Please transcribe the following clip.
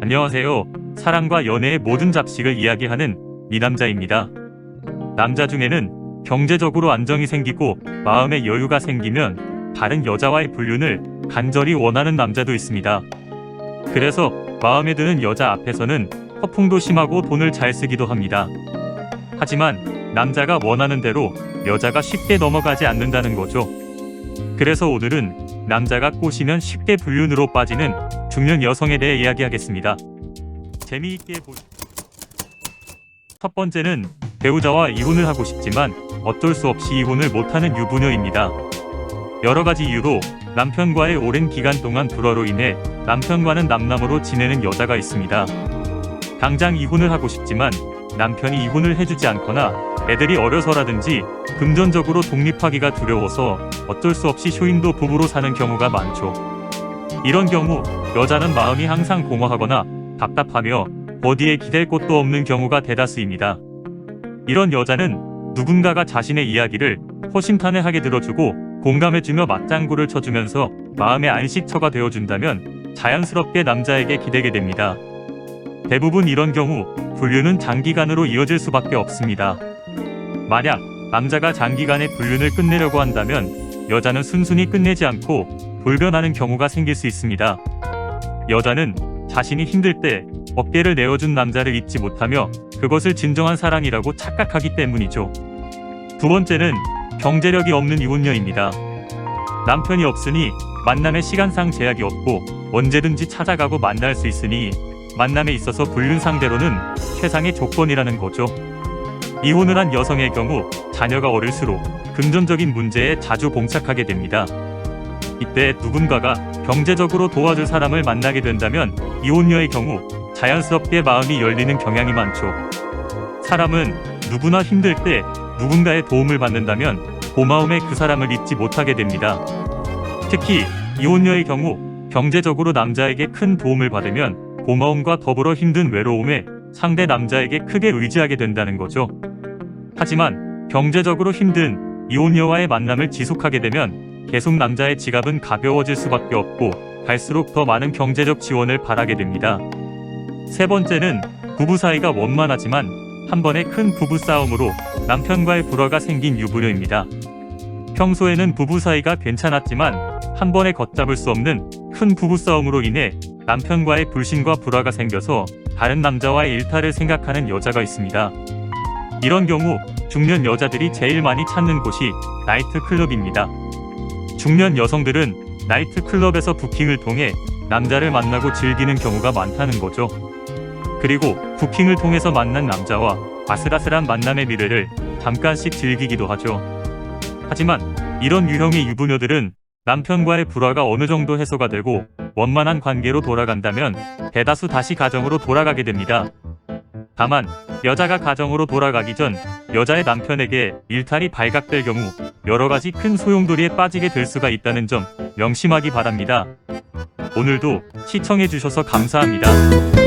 안녕하세요. 사랑과 연애의 모든 잡식을 이야기하는 미남자입니다. 남자 중에는 경제적으로 안정이 생기고 마음의 여유가 생기면 다른 여자와의 불륜을 간절히 원하는 남자도 있습니다. 그래서 마음에 드는 여자 앞에서는 허풍도 심하고 돈을 잘 쓰기도 합니다. 하지만 남자가 원하는 대로 여자가 쉽게 넘어가지 않는다는 거죠. 그래서 오늘은 남자가 꼬시면 쉽게 불륜으로 빠지는 중년 여성에 대해 이야기하겠습니다. 재미있게 보시죠. 첫 번째는 배우자와 이혼을 하고 싶지만 어쩔 수 없이 이혼을 못하는 유부녀입니다. 여러 가지 이유로 남편과의 오랜 기간 동안 불화로 인해 남편과는 남남으로 지내는 여자가 있습니다. 당장 이혼을 하고 싶지만 남편이 이혼을 해주지 않거나 애들이 어려서라든지 금전적으로 독립하기가 두려워서 어쩔 수 없이 쇼윈도 부부로 사는 경우가 많죠. 이런 경우 여자는 마음이 항상 공허하거나 답답하며 어디에 기댈 곳도 없는 경우가 대다수입니다. 이런 여자는 누군가가 자신의 이야기를 허심탄회하게 들어주고 공감해주며 맞장구를 쳐주면서 마음의 안식처가 되어준다면 자연스럽게 남자에게 기대게 됩니다. 대부분 이런 경우 불륜은 장기간으로 이어질 수밖에 없습니다. 만약 남자가 장기간의 불륜을 끝내려고 한다면 여자는 순순히 끝내지 않고 돌변하는 경우가 생길 수 있습니다. 여자는 자신이 힘들 때 어깨를 내어준 남자를 잊지 못하며 그것을 진정한 사랑이라고 착각하기 때문이죠. 두 번째는 경제력이 없는 이혼녀입니다. 남편이 없으니 만남에 시간상 제약이 없고 언제든지 찾아가고 만날 수 있으니 만남에 있어서 불륜 상대로는 최상의 조건이라는 거죠. 이혼을 한 여성의 경우 자녀가 어릴수록 금전적인 문제에 자주 봉착하게 됩니다. 이때 누군가가 경제적으로 도와줄 사람을 만나게 된다면 이혼녀의 경우 자연스럽게 마음이 열리는 경향이 많죠. 사람은 누구나 힘들 때 누군가의 도움을 받는다면 고마움에 그 사람을 잊지 못하게 됩니다. 특히 이혼녀의 경우 경제적으로 남자에게 큰 도움을 받으면 고마움과 더불어 힘든 외로움에 상대 남자에게 크게 의지하게 된다는 거죠. 하지만 경제적으로 힘든 이혼녀와의 만남을 지속하게 되면 계속 남자의 지갑은 가벼워질 수밖에 없고 갈수록 더 많은 경제적 지원을 바라게 됩니다. 세 번째는 부부 사이가 원만하지만 한 번의 큰 부부싸움으로 남편과의 불화가 생긴 유부녀입니다. 평소에는 부부 사이가 괜찮았지만 한 번에 걷잡을 수 없는 큰 부부싸움으로 인해 남편과의 불신과 불화가 생겨서 다른 남자와의 일탈을 생각하는 여자가 있습니다. 이런 경우 중년 여자들이 제일 많이 찾는 곳이 나이트클럽입니다. 중년 여성들은 나이트클럽에서 부킹을 통해 남자를 만나고 즐기는 경우가 많다는 거죠. 그리고 부킹을 통해서 만난 남자와 아슬아슬한 만남의 미래를 잠깐씩 즐기기도 하죠. 하지만 이런 유형의 유부녀들은 남편과의 불화가 어느 정도 해소가 되고 원만한 관계로 돌아간다면 대다수 다시 가정으로 돌아가게 됩니다. 다만 여자가 가정으로 돌아가기 전 여자의 남편에게 일탈이 발각될 경우 여러 가지 큰 소용돌이에 빠지게 될 수가 있다는 점 명심하기 바랍니다. 오늘도 시청해주셔서 감사합니다.